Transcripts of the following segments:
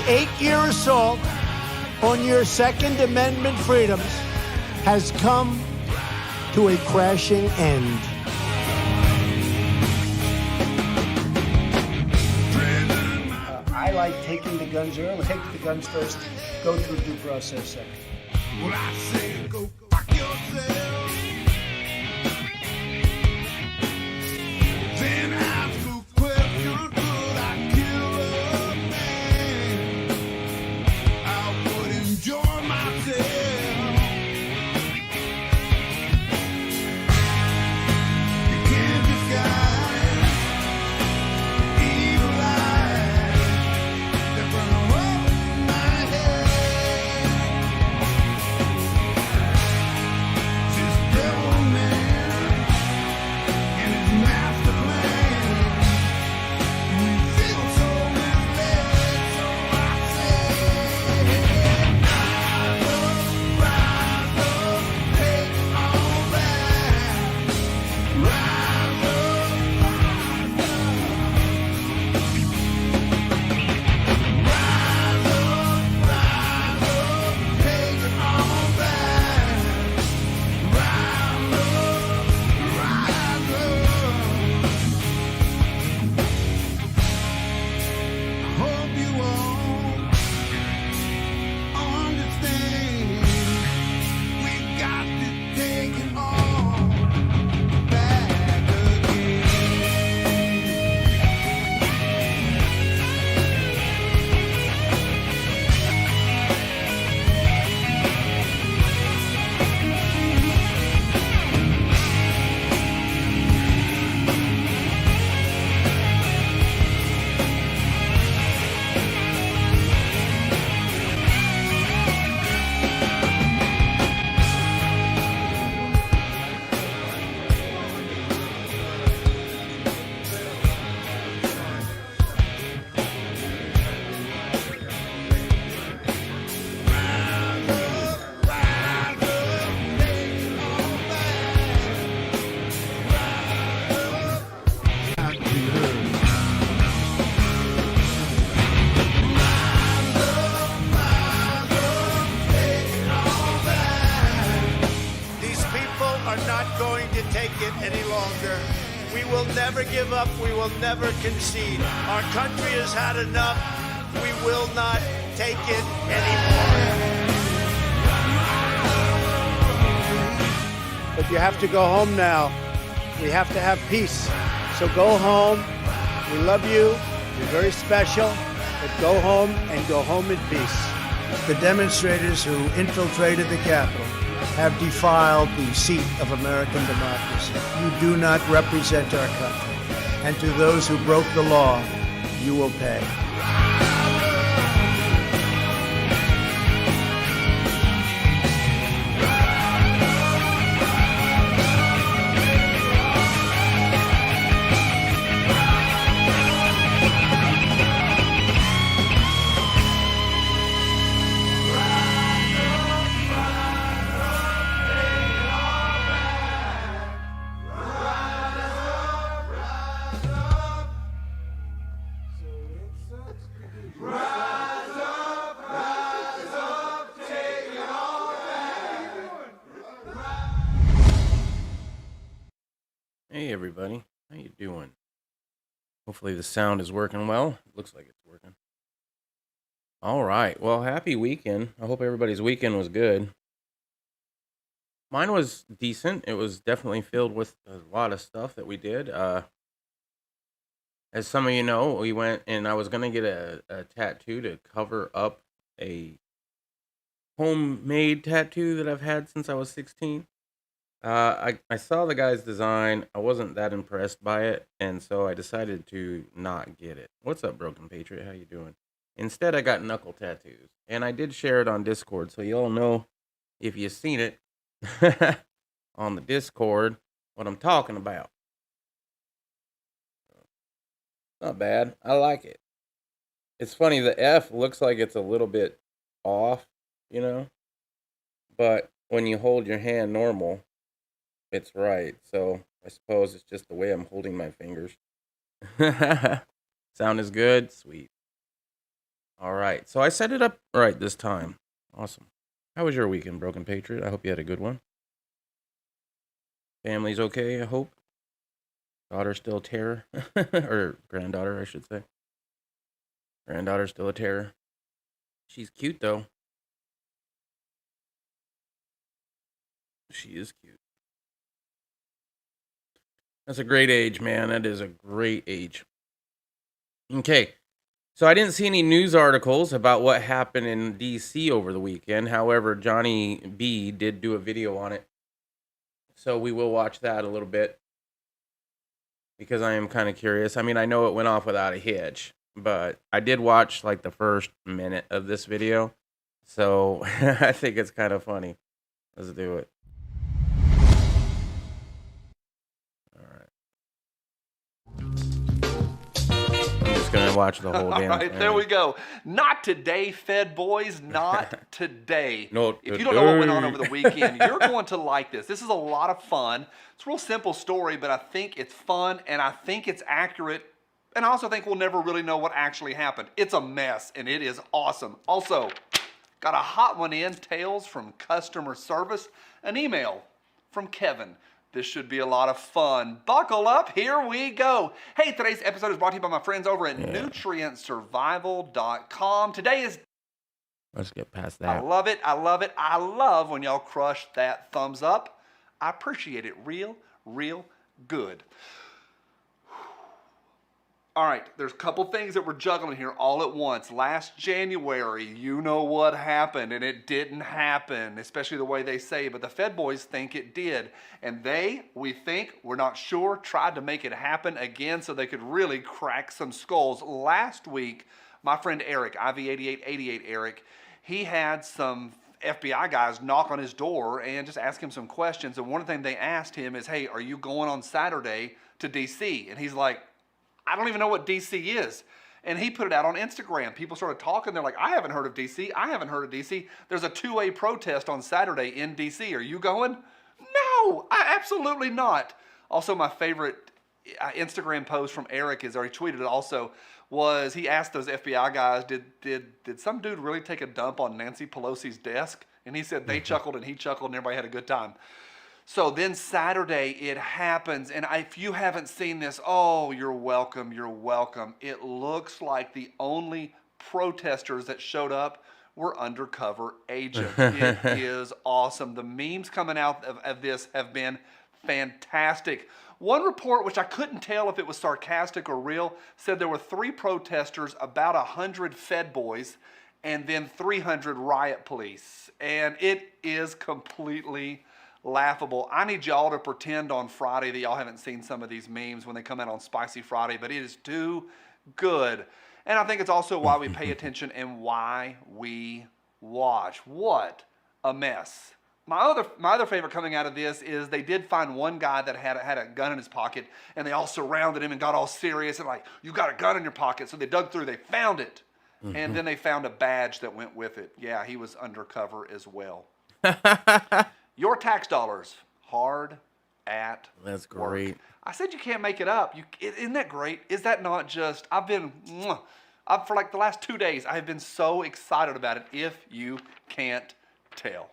8-year assault on your Second Amendment freedoms has come to a crashing end. I like taking the guns early. Take the guns first, go through due process second. Well, I say go fuck yourself. Then ask the question, could I kill a man? I would enjoy myself. You can't disguise evil eyes that burn a hole in my head. This devil man and his master plan. We feel so misled, so I say, rise up, take all back. Rise up, take it all back. Rise up. Hope you all understand. We got to take it all back again. These people are not going to take it any longer. We will never give up. We will never concede. Our country has had enough. We will not take it anymore. But you have to go home now. We have to have peace. So go home. We love you. You're very special. But go home and go home in peace. The demonstrators who infiltrated the Capitol have defiled the seat of American democracy. You do not represent our country. And to those who broke the law, you will pay. Hey everybody, how you doing? Hopefully the sound is working well. Looks like it's working. All right, well, happy weekend. I hope everybody's weekend was good. Mine was decent. It was definitely filled with a lot of stuff that we did. As some of you know, we went and I was gonna get a tattoo to cover up a homemade tattoo that I've had since I was 16. I saw the guy's design. I wasn't that impressed by it, and so I decided to not get it. What's up, Broken Patriot? How you doing? Instead, I got knuckle tattoos, and I did share it on Discord, so you all know if you've seen it on the Discord what I'm talking about. Not bad. I like it. It's funny, the F looks like it's a little bit off, you know, but when you hold your hand normal, it's right. So I suppose it's just the way I'm holding my fingers. Sound is good? Sweet. All right. So I set it up right this time. Awesome. How was your weekend, Broken Patriot? I hope you had a good one. Family's okay, I hope. Daughter still a terror. Or granddaughter, I should say. Granddaughter's still a terror. She's cute, though. She is cute. That's a great age, man. That is a great age. Okay. So I didn't see any news articles about what happened in DC over the weekend. However, Johnny B did do a video on it. So we will watch that a little bit because I am kind of curious. I mean, I know it went off without a hitch, but I did watch like the first minute of this video. So I think it's kind of funny. Let's do it. All right. I'm just going to watch the whole damn All right, thing. there we go. Not today, Fed boys. Not today. Not If you don't know what went on today. over the weekend, you're going to like this. This is a lot of fun. It's a real simple story, but I think it's fun and I think it's accurate. And I also think we'll never really know what actually happened. It's a mess and it is awesome. Also, got a hot one in, Tales from Customer Service, an email from Kevin. This should be a lot of fun. Buckle up, here we go. Hey, today's episode is brought to you by my friends over at nutrientsurvival.com. Today is... Let's get past I that. love it, I love it. I love when y'all crush that thumbs up. I appreciate it real good. All right, there's a couple things that we're juggling here all at once. Last January, you know what happened, and it didn't happen, especially the way they say, but the Fed boys think it did. And they, we think, we're not sure, tried to make it happen again so they could really crack some skulls. Last week, my friend Eric, IV8888 Eric, he had some FBI guys knock on his door and just ask him some questions. And one of the things they asked him is, hey, are you going on Saturday to D.C.? And he's like, I don't even know what DC is. And he put it out on Instagram. People started talking. They're like, I haven't heard of DC. I haven't heard of DC. There's a 2A protest on Saturday in DC. Are you going? No, absolutely not. Also, my favorite Instagram post from Eric is, or he tweeted it also, was he asked those FBI guys, did some dude really take a dump on Nancy Pelosi's desk? And he said they chuckled and he chuckled and everybody had a good time. So then Saturday it happens, and if you haven't seen this, oh, you're welcome, you're welcome. It looks like the only protesters that showed up were undercover agents. It is awesome. The memes coming out of this have been fantastic. One report, which I couldn't tell if it was sarcastic or real, said there were 3 protesters, about 100 Fed boys, and then 300 riot police. And it is completely laughable. I need y'all to pretend on Friday that y'all haven't seen some of these memes when they come out on Spicy Friday, but it is too good. And I think it's also why we pay attention and why we watch. What a mess. My other favorite coming out of this is they did find one guy that had a gun in his pocket, and they all surrounded him and got all serious and like, you got a gun in your pocket. So they dug through, they found it. And then they found a badge that went with it. Yeah, he was undercover as well. Your tax dollars, hard at That's work. great. I said you can't make it up. Isn't that great? Is that not just, for like the last 2 days, I have been so excited about it, if you can't tell.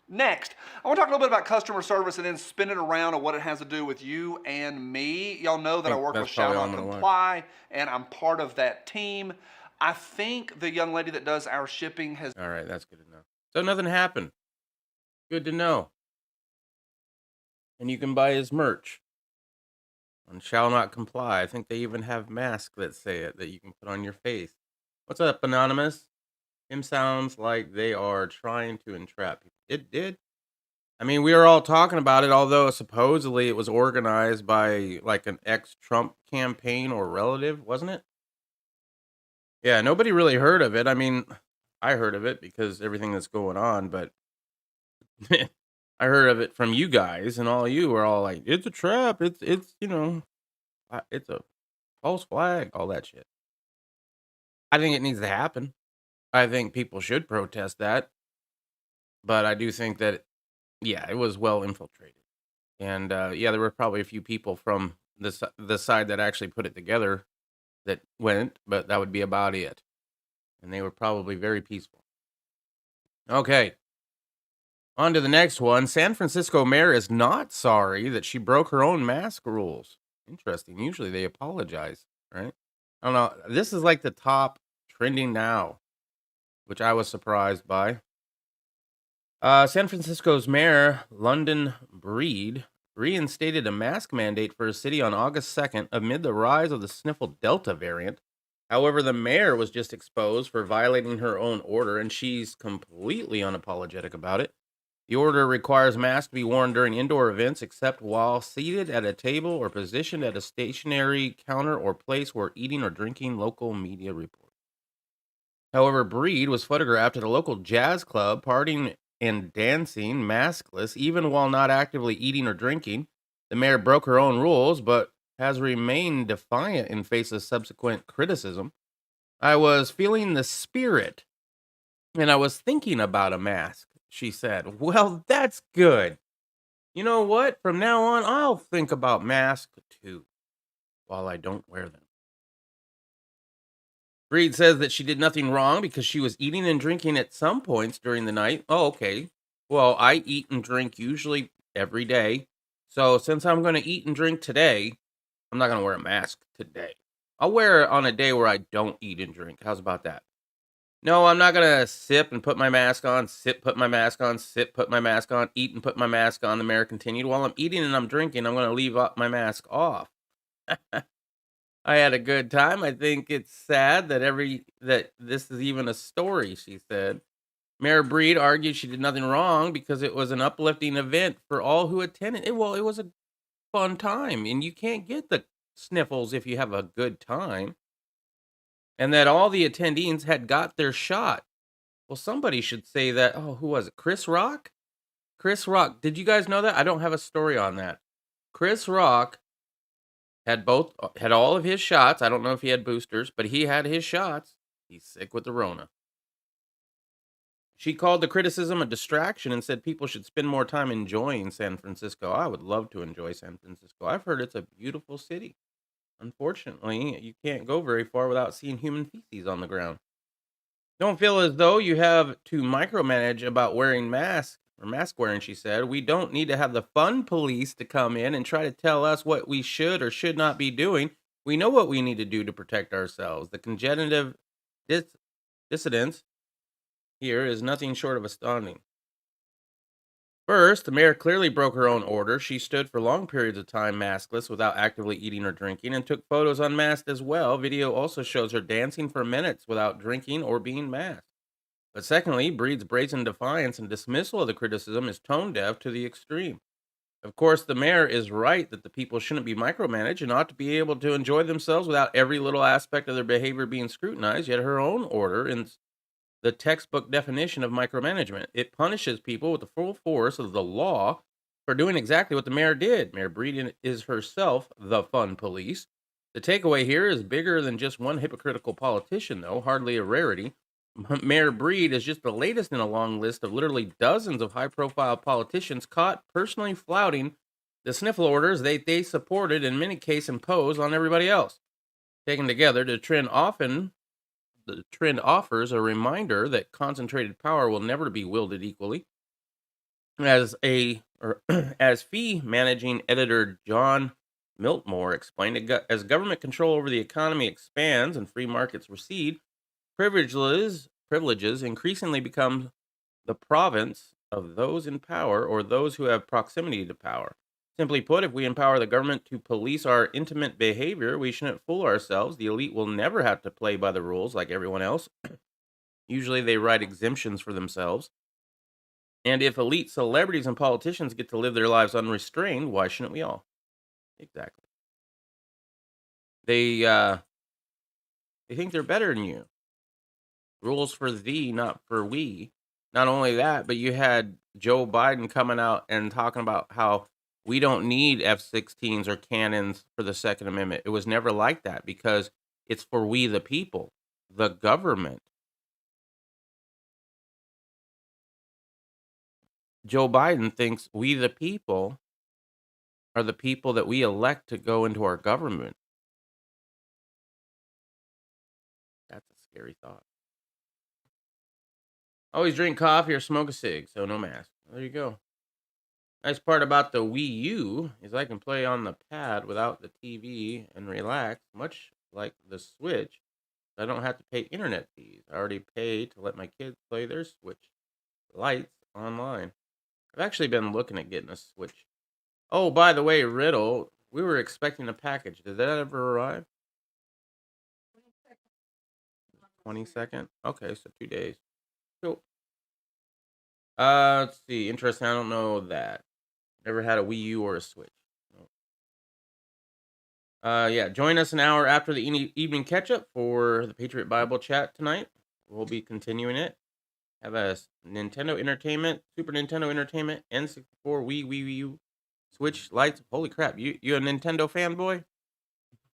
Next, I want to talk a little bit about customer service and then spin it around on what it has to do with you and me. Y'all know that I work with That's probably Shout all Out I'm gonna watch. Comply, and I'm part of that team. I think the young lady that does our shipping has... All right, that's good enough. So nothing happened. Good to know. And you can buy his merch on Shall Not Comply. I think they even have masks that say it that you can put on your face. What's up, Anonymous? Him sounds like they are trying to entrap people. It did. I mean, we were all talking about it, although supposedly it was organized by like an ex-Trump campaign or relative, wasn't it? Yeah, nobody really heard of it. I mean, I heard of it because everything that's going on, but I heard of it from you guys, and all you were all like, "It's a trap. It's it's a false flag, all that shit." I think it needs to happen. I think people should protest that, but I do think that, yeah, it was well infiltrated, and yeah, there were probably a few people from the side that actually put it together that went, but that would be about it. and they were probably very peaceful. Okay, on to the next one. San Francisco mayor is not sorry that she broke her own mask rules. Interesting. Usually they apologize, right? I don't know. This is like the top trending now, which I was surprised by. San Francisco's mayor, London Breed, reinstated a mask mandate for his city on August 2nd amid the rise of the sniffle Delta variant. However, the mayor was just exposed for violating her own order, and she's completely unapologetic about it. The order requires masks to be worn during indoor events except while seated at a table or positioned at a stationary counter or place where eating or drinking, local media report. However, Breed was photographed at a local jazz club partying and dancing maskless, even while not actively eating or drinking. The mayor broke her own rules, but has remained defiant in face of subsequent criticism. I was feeling the spirit, and I was thinking about a mask, she said. Well, that's good. You know what? From now on, I'll think about masks too, while I don't wear them. Breed says that she did nothing wrong because she was eating and drinking at some points during the night. Oh, okay. Well, I eat and drink usually every day. So since I'm going to eat and drink today, I'm not going to wear a mask today. I'll wear it on a day where I don't eat and drink. How's about that? No, I'm not going to sip and put my mask on, sip, put my mask on, sip, put my mask on, eat and put my mask on. The mayor continued. While I'm eating and I'm drinking, I'm going to leave my mask off. I had a good time. I think it's sad that this is even a story, she said. Mayor Breed argued she did nothing wrong because it was an uplifting event for all who attended. Well, it was a fun time, and you can't get the sniffles if you have a good time. And that all the attendees had got their shot. Well, somebody should say that. Oh, who was it? Chris Rock? Chris Rock. Did you guys know that? I don't have a story on that. Chris Rock had all of his shots. I don't know if he had boosters, but he had his shots. He's sick with the Rona. She called the criticism a distraction and said people should spend more time enjoying San Francisco. I would love to enjoy San Francisco. I've heard it's a beautiful city. Unfortunately, you can't go very far without seeing human feces on the ground. Don't feel as though you have to micromanage about wearing masks or mask wearing, she said. We don't need to have the fun police to come in and try to tell us what we should or should not be doing. We know what we need to do to protect ourselves. The cognitive dissidence here is nothing short of astounding. First, the mayor clearly broke her own order. She stood for long periods of time maskless without actively eating or drinking and took photos unmasked as well. Video also shows her dancing for minutes without drinking or being masked. But secondly, Breed's brazen defiance and dismissal of the criticism is tone deaf to the extreme. Of course, the mayor is right that the people shouldn't be micromanaged and ought to be able to enjoy themselves without every little aspect of their behavior being scrutinized, yet her own order is the textbook definition of micromanagement. It punishes people with the full force of the law for doing exactly what the mayor did. Mayor Breed is herself the fun police. The takeaway here is bigger than just one hypocritical politician, though, hardly a rarity. Mayor Breed is just the latest in a long list of literally dozens of high profile politicians caught personally flouting the sniffle orders they supported and in many cases imposed on everybody else. Taken together, the trend offers a reminder that concentrated power will never be wielded equally. As fee managing editor John Miltmore explained, as government control over the economy expands and free markets recede, privileges increasingly become the province of those in power or those who have proximity to power. Simply put, if we empower the government to police our intimate behavior, we shouldn't fool ourselves. The elite will never have to play by the rules like everyone else. Usually they write exemptions for themselves. And if elite celebrities and politicians get to live their lives unrestrained, why shouldn't we all? Exactly. They think they're better than you. Rules for thee, not for we. Not only that, but you had Joe Biden coming out and talking about how we don't need F-16s or cannons for the Second Amendment. It was never like that because it's for we the people, the government. Joe Biden thinks we the people are the people that we elect to go into our government. That's a scary thought. Always drink coffee or smoke a cig, so no mask. There you go. Nice part about the Wii U is I can play on the pad without the TV and relax, much like the Switch. I don't have to pay internet fees. I already pay to let my kids play their Switch Lights online. I've actually been looking at getting a Switch. Oh, by the way, Riddle, we were expecting a package. Did that ever arrive? 22nd? Okay, so 2 days. Cool. Let's see. Interesting. I don't know that. Never had a Wii U or a Switch. No. Yeah. Join us an hour after the evening catch up for the Patriot Bible chat tonight. We'll be continuing it. Have a Nintendo Entertainment, Super Nintendo Entertainment, N64, Wii U, Switch Lights. Holy crap! You a Nintendo fanboy?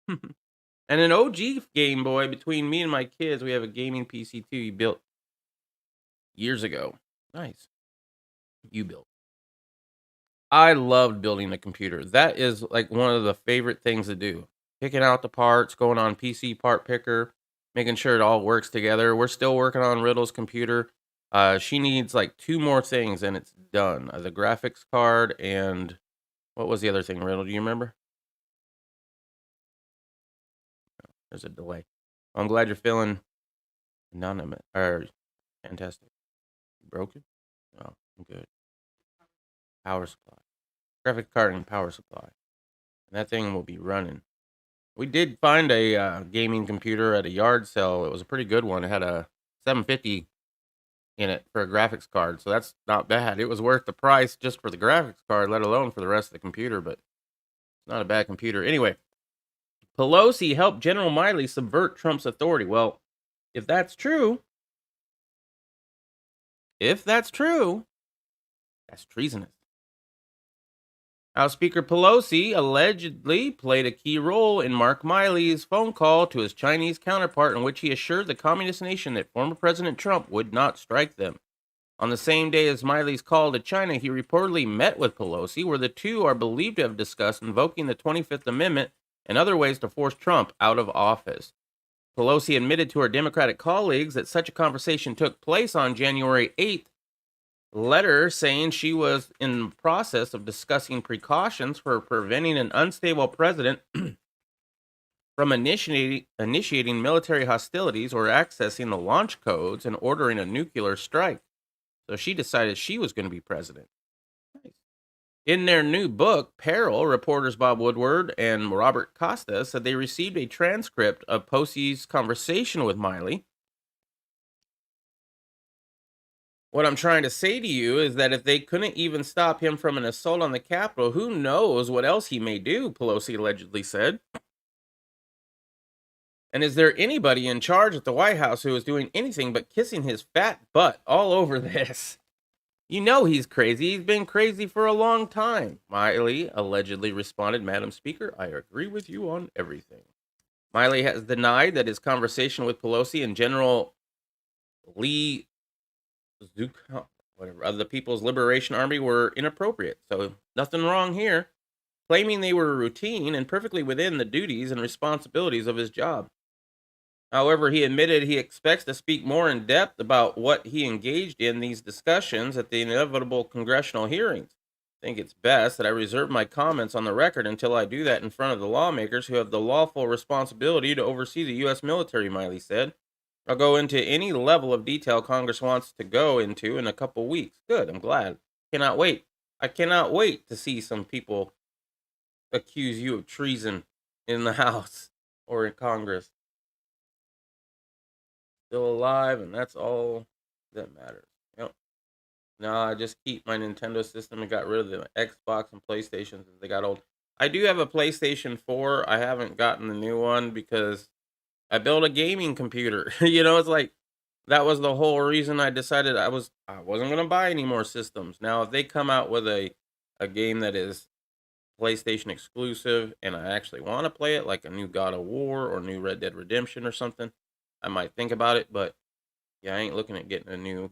And an OG Game Boy. Between me and my kids, we have a gaming PC too. You built years ago. Nice. You built. I loved building a computer. That is like one of the favorite things to do. Picking out the parts, going on PC part picker, making sure it all works together. We're still working on Riddle's computer. She needs like 2 more things and it's done. The graphics card and what was the other thing, Riddle? Do you remember? There's a delay. I'm glad you're feeling anonymous or fantastic. Broken? Oh, I'm good. Power supply. Graphic card and power supply. And that thing will be running. We did find a gaming computer at a yard sale. It was a pretty good one. It had a 750 in it for a graphics card, so that's not bad. It was worth the price just for the graphics card, let alone for the rest of the computer, but it's not a bad computer. Anyway, Pelosi helped General Milley subvert Trump's authority. Well, if that's true, that's treasonous. House Speaker Pelosi allegedly played a key role in Mark Milley's phone call to his Chinese counterpart in which he assured the communist nation that former President Trump would not strike them. On the same day as Milley's call to China, he reportedly met with Pelosi, where the two are believed to have discussed invoking the 25th Amendment and other ways to force Trump out of office. Pelosi admitted to her Democratic colleagues that such a conversation took place on January 8th, letter saying she was in the process of discussing precautions for preventing an unstable president from initiating military hostilities or accessing the launch codes and ordering a nuclear strike. So she decided she was going to be president. Nice. In their new book, Peril, reporters Bob Woodward and Robert Costa said they received a transcript of Pelosi's conversation with Milley. What I'm trying to say to you is that if they couldn't even stop him from an assault on the Capitol, who knows what else he may do, Pelosi allegedly said. And is there anybody in charge at the White House who is doing anything but kissing his fat butt all over this? You know he's crazy. He's been crazy for a long time. Milley allegedly responded, Madam Speaker, I agree with you on everything. Milley has denied that his conversation with Pelosi and General Lee of the People's Liberation Army were inappropriate. So nothing wrong here, claiming they were routine and perfectly within the duties and responsibilities of his job. However, he admitted he expects to speak more in depth about what he engaged in these discussions at the inevitable congressional hearings. I think it's best that I reserve my comments on the record until I do that in front of the lawmakers who have the lawful responsibility to oversee the U.S. military, Milley said. I'll go into any level of detail Congress wants to go into in a couple weeks. Good, I'm glad. Cannot wait. I cannot wait to see some people accuse you of treason in the House or in Congress. Still alive, and that's all that matters. Yep. No, I just keep my Nintendo system and got rid of the Xbox and PlayStation as they got old. I do have a PlayStation 4. I haven't gotten the new one because I built a gaming computer. It's like that was the whole reason I decided I wasn't going to buy any more systems. Now, if they come out with a game that is PlayStation exclusive and I actually want to play it, like a new God of War or new Red Dead Redemption or something, I might think about it. But yeah, I ain't looking at getting a new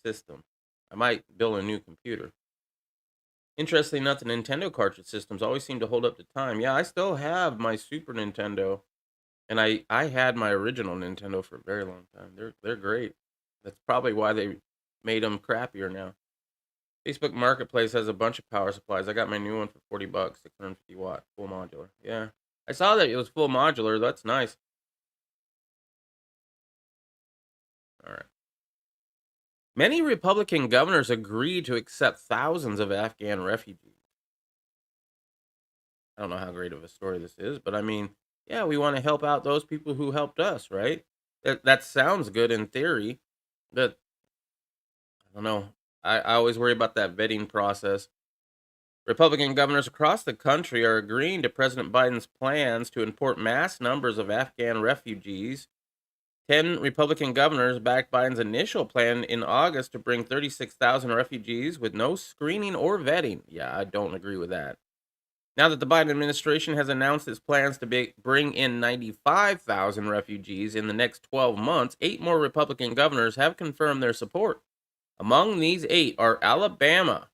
system. I might build a new computer. Interestingly enough, the Nintendo cartridge systems always seem to hold up to time. Yeah, I still have my Super Nintendo. And I had my original Nintendo for a very long time. They're great. That's probably why they made them crappier now. Facebook Marketplace has a bunch of power supplies. I got my new one for $40, 650 watt, full modular. Yeah, I saw that it was full modular. That's nice. All right. Many Republican governors agreed to accept thousands of Afghan refugees. I don't know how great of a story this is, but I mean, yeah, we want to help out those people who helped us, right? That sounds good in theory, but I don't know. I always worry about that vetting process. Republican governors across the country are agreeing to President Biden's plans to import mass numbers of Afghan refugees. 10 Republican governors backed Biden's initial plan in August to bring 36,000 refugees with no screening or vetting. Yeah, I don't agree with that. Now that the Biden administration has announced its plans to bring in 95,000 refugees in the next 12 months, 8 more Republican governors have confirmed their support. Among these 8 are Alabama,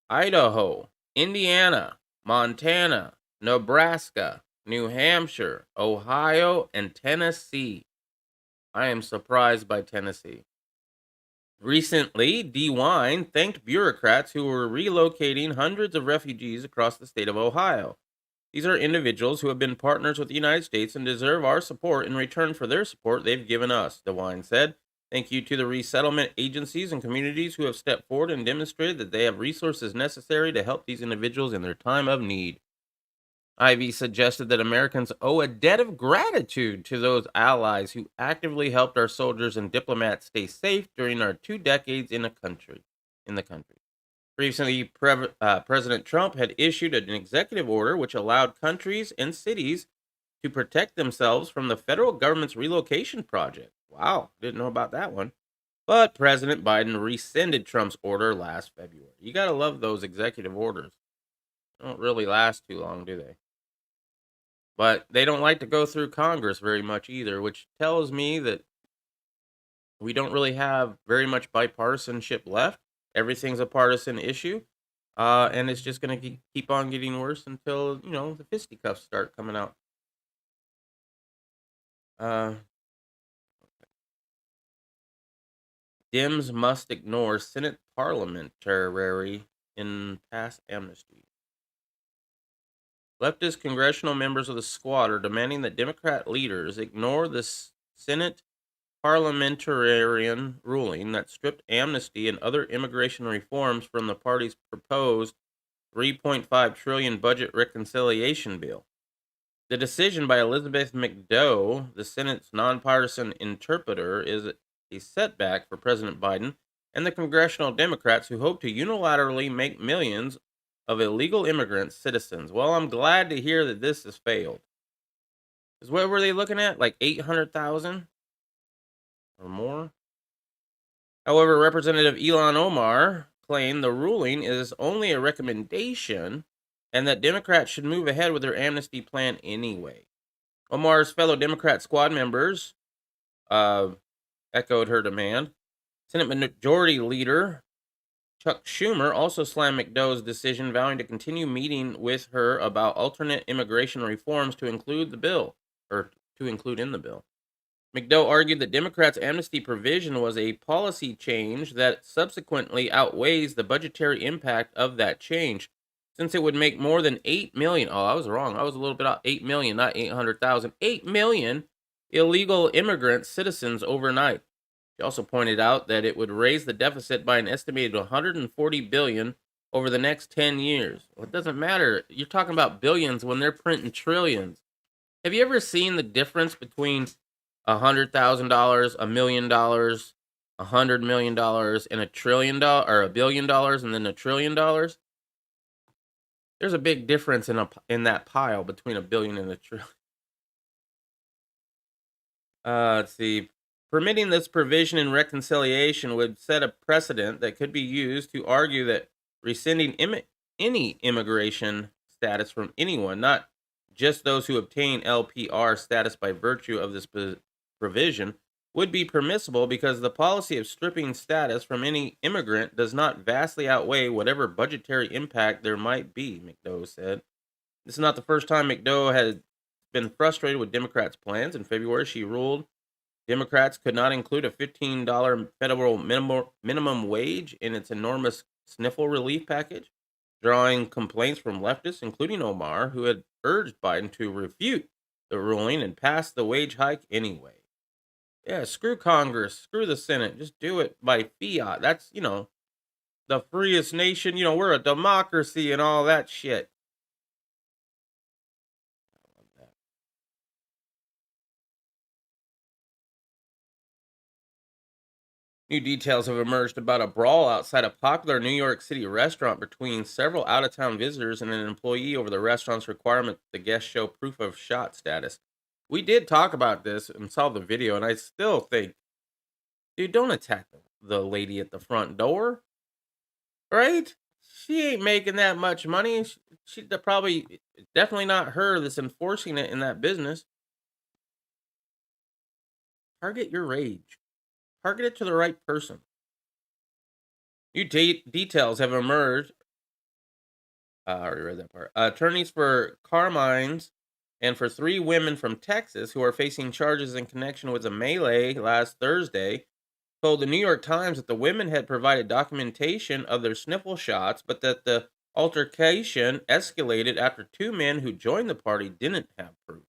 Idaho, Indiana, Montana, Nebraska, New Hampshire, Ohio, and Tennessee. I am surprised by Tennessee. Recently, DeWine thanked bureaucrats who were relocating hundreds of refugees across the state of Ohio. These are individuals who have been partners with the United States and deserve our support in return for their support they've given us, DeWine said. Thank you to the resettlement agencies and communities who have stepped forward and demonstrated that they have resources necessary to help these individuals in their time of need. Ivy suggested that Americans owe a debt of gratitude to those allies who actively helped our soldiers and diplomats stay safe during our 2 decades in the country. Recently, President Trump had issued an executive order which allowed countries and cities to protect themselves from the federal government's relocation project. Wow, didn't know about that one. But President Biden rescinded Trump's order last February. You got to love those executive orders. They don't really last too long, do they? But they don't like to go through Congress very much either, which tells me that we don't really have very much bipartisanship left. Everything's a partisan issue. And it's just going to keep on getting worse until, the fisticuffs start coming out. Uh, Dems must ignore Senate parliamentary in pass amnesty. Leftist congressional members of the Squad are demanding that Democrat leaders ignore the Senate parliamentarian ruling that stripped amnesty and other immigration reforms from the party's proposed $3.5 trillion budget reconciliation bill. The decision by Elizabeth McDough, the Senate's nonpartisan interpreter, is a setback for President Biden and the congressional Democrats who hope to unilaterally make millions of illegal immigrants citizens. Well, I'm glad to hear that this has failed. Because what were they looking at? Like 800,000 or more? However, Representative Ilhan Omar claimed the ruling is only a recommendation and that Democrats should move ahead with their amnesty plan anyway. Omar's fellow Democrat squad members echoed her demand. Senate Majority Leader Chuck Schumer also slammed McDough's decision, vowing to continue meeting with her about alternate immigration reforms to include in the bill. McDough argued that Democrats' amnesty provision was a policy change that subsequently outweighs the budgetary impact of that change, since it would make more than 8 million. Oh, I was wrong. I was a little bit out. 8 million, not 800,000. 8 million illegal immigrant citizens overnight. She also pointed out that it would raise the deficit by an estimated $140 billion over the next 10 years. Well, it doesn't matter. You're talking about billions when they're printing trillions. Have you ever seen the difference between $100,000, $1 million, $100 million, and $1 trillion, or $1 billion, and then $1 trillion? There's a big difference in that pile between $1 billion and $1 trillion. Let's see. Permitting this provision in reconciliation would set a precedent that could be used to argue that rescinding any immigration status from anyone, not just those who obtain LPR status by virtue of this provision, would be permissible because the policy of stripping status from any immigrant does not vastly outweigh whatever budgetary impact there might be, McDough said. This is not the first time McDough has been frustrated with Democrats' plans. In February, she ruled Democrats could not include a $15 federal minimum wage in its enormous sniffle relief package, drawing complaints from leftists, including Omar, who had urged Biden to refute the ruling and pass the wage hike anyway. Yeah, screw Congress, screw the Senate, just do it by fiat. That's, the freest nation, we're a democracy and all that shit. New details have emerged about a brawl outside a popular New York City restaurant between several out of town visitors and an employee over the restaurant's requirement that the guests show proof of shot status. We did talk about this and saw the video, and I still think, dude, don't attack the lady at the front door, right? She ain't making that much money. She probably, definitely not her that's enforcing it in that business. Target your rage, target it to the right person. New details have emerged. I already read that part. Attorneys for Carmine's and for 3 women from Texas who are facing charges in connection with a melee last Thursday told the New York Times that the women had provided documentation of their sniffle shots, but that the altercation escalated after 2 men who joined the party didn't have proof.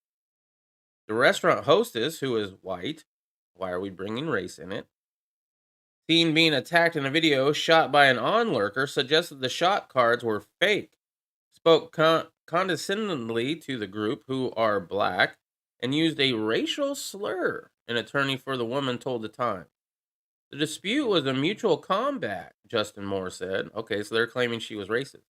The restaurant hostess, who is white, why are we bringing race in it? Seen being attacked in a video shot by an onlooker, suggested the shot cards were fake. Spoke condescendingly to the group, who are black, and used a racial slur, an attorney for the woman told the Times. The dispute was a mutual combat, Justin Moore said. Okay, so they're claiming she was racist.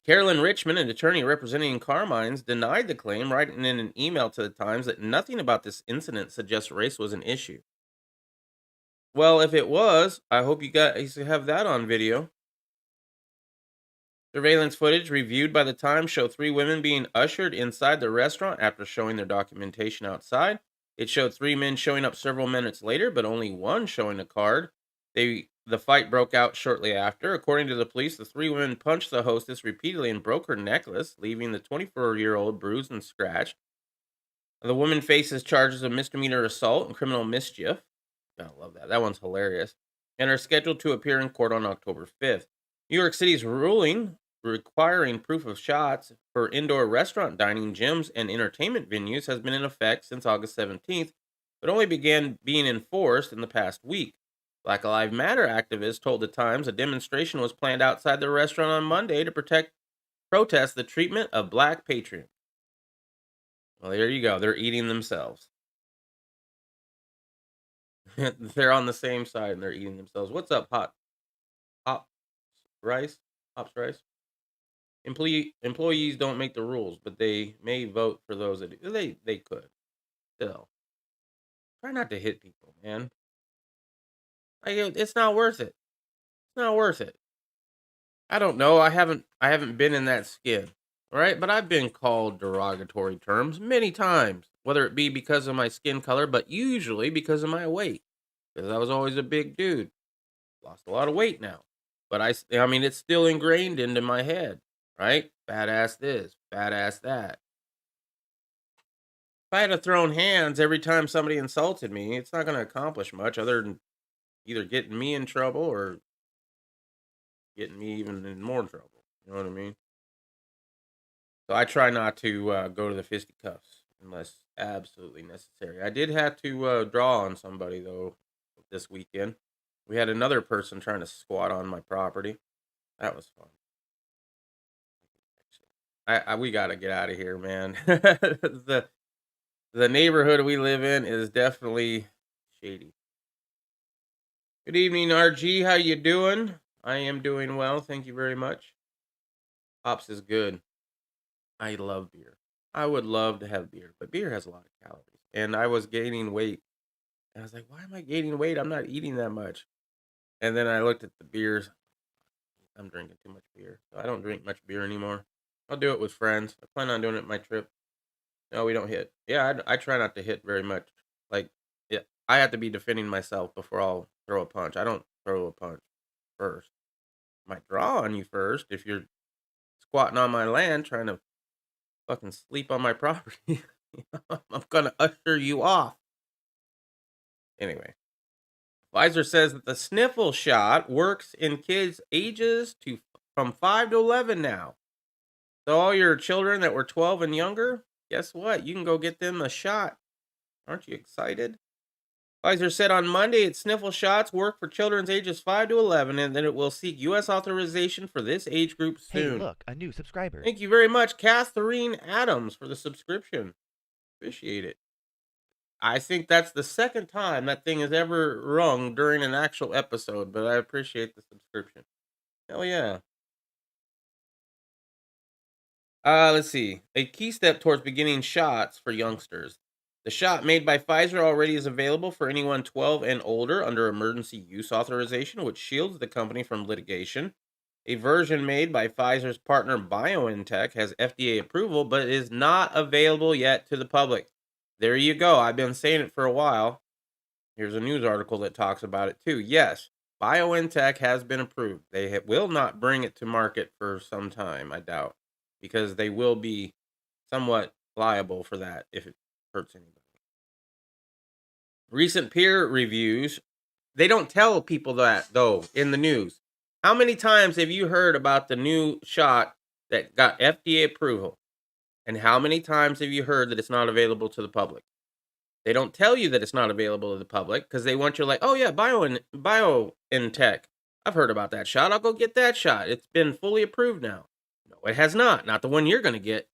Carolyn Richmond, an attorney representing Carmine's, denied the claim, writing in an email to the Times that nothing about this incident suggests race was an issue. Well, if it was, I hope you guys have that on video. Surveillance footage reviewed by the Times show 3 women being ushered inside the restaurant after showing their documentation outside. It showed 3 men showing up several minutes later, but only one showing a card. The fight broke out shortly after. According to the police, the 3 women punched the hostess repeatedly and broke her necklace, leaving the 24-year-old bruised and scratched. The woman faces charges of misdemeanor assault and criminal mischief. I love that. That one's hilarious. And are scheduled to appear in court on October 5th. New York City's ruling requiring proof of shots for indoor restaurant dining, gyms, and entertainment venues has been in effect since August 17th, but only began being enforced in the past week. Black Lives Matter activists told the Times a demonstration was planned outside the restaurant on Monday to protest the treatment of black patrons. Well, there you go. They're eating themselves. They're on the same side and they're eating themselves. What's up, Hops Rice? Employees don't make the rules, but they may vote for those that do. They could. Still, try not to hit people, man. It's not worth it. It's not worth it. I don't know. I haven't been in that skin, right? But I've been called derogatory terms many times, whether it be because of my skin color, but usually because of my weight. Because I was always a big dude. Lost a lot of weight now. But I mean, it's still ingrained into my head, right? Badass this, badass that. If I had to throw hands every time somebody insulted me, it's not going to accomplish much other than either getting me in trouble or getting me even in more trouble. You know what I mean? So I try not to go to the fisticuffs unless absolutely necessary. I did have to draw on somebody, though, this weekend. We had another person trying to squat on my property. That was fun. We got to get out of here, man. The neighborhood we live in is definitely shady. Good evening, RG. How you doing? I am doing well. Thank you very much. Pops is good. I love beer. I would love to have beer, but beer has a lot of calories. And I was gaining weight. And I was like, why am I gaining weight? I'm not eating that much. And then I looked at the beers. I'm drinking too much beer. So I don't drink much beer anymore. I'll do it with friends. I plan on doing it on my trip. No, we don't hit. Yeah, I try not to hit very much. Like, yeah, I have to be defending myself before I'll throw a punch. I don't throw a punch first. I might draw on you first if you're squatting on my land trying to fucking sleep on my property. I'm gonna usher you off. Anyway, Pfizer says that the sniffle shot works in kids ages from 5 to 11 now. So all your children that were 12 and younger, guess what? You can go get them a shot. Aren't you excited? Pfizer said on Monday its sniffle shots work for children's ages 5 to 11 and that it will seek U.S. authorization for this age group Hey, soon. look, a new subscriber. Thank you very much, Catherine Adams, for the subscription. Appreciate it. I think that's the second time that thing has ever rung during an actual episode, but I appreciate the subscription. Hell yeah. Let's see. A key step towards beginning shots for youngsters. The shot made by Pfizer already is available for anyone 12 and older under emergency use authorization, which shields the company from litigation. A version made by Pfizer's partner BioNTech has FDA approval, but is not available yet to the public. There you go. I've been saying it for a while. Here's a news article that talks about it too. Yes, BioNTech has been approved. They will not bring it to market for some time, I doubt, because they will be somewhat liable for that if it hurts anybody. Recent peer reviews, they don't tell people that, though, in the news. How many times have you heard about the new shot that got FDA approval? And how many times have you heard that it's not available to the public? They don't tell you that it's not available to the public because they want you like, oh yeah, BioNTech. I've heard about that shot. I'll go get that shot. It's been fully approved now. No, it has not. Not the one you're going to get.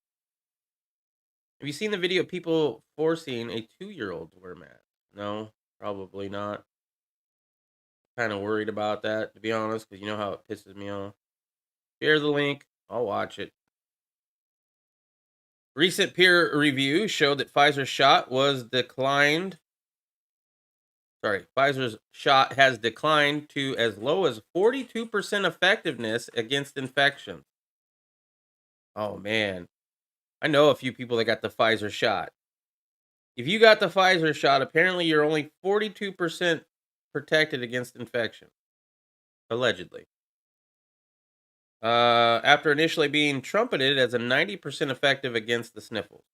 Have you seen the video of people forcing a 2-year-old to wear a mask? No, probably not. Kind of worried about that, to be honest, because you know how it pisses me off. Share the link. I'll watch it. Recent peer review showed that Pfizer's shot has declined to as low as 42% effectiveness against infections. Oh man. I know a few people that got the Pfizer shot. If you got the Pfizer shot, apparently you're only 42% protected against infection. Allegedly. After initially being trumpeted as a 90% effective against the sniffles.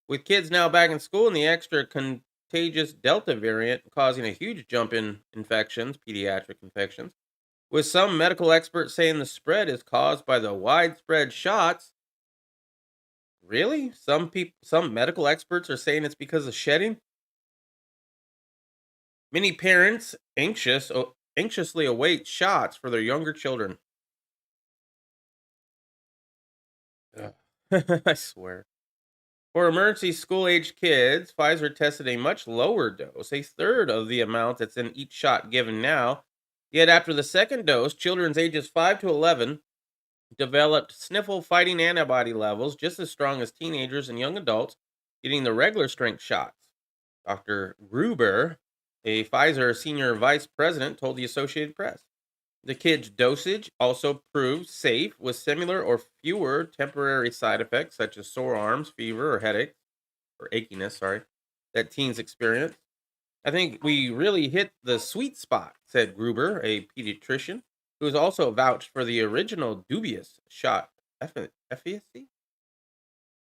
With kids now back in school and the extra contagious Delta variant causing a huge jump in infections, pediatric infections, with some medical experts saying the spread is caused by the widespread shots. Really? Some medical experts are saying it's because of shedding? Many parents anxiously await shots for their younger children. Ugh. I swear. For emergency school-age kids, Pfizer tested a much lower dose, a third of the amount that's in each shot given now. Yet after the second dose, children's ages 5 to 11 developed sniffle-fighting antibody levels just as strong as teenagers and young adults getting the regular strength shots. Dr. Gruber, a Pfizer senior vice president, told the Associated Press. The kids' dosage also proved safe with similar or fewer temporary side effects such as sore arms, fever, or headache, or achiness, that teens experience. I think we really hit the sweet spot, said Gruber, a pediatrician, who has also vouched for the original dubious shot efficacy.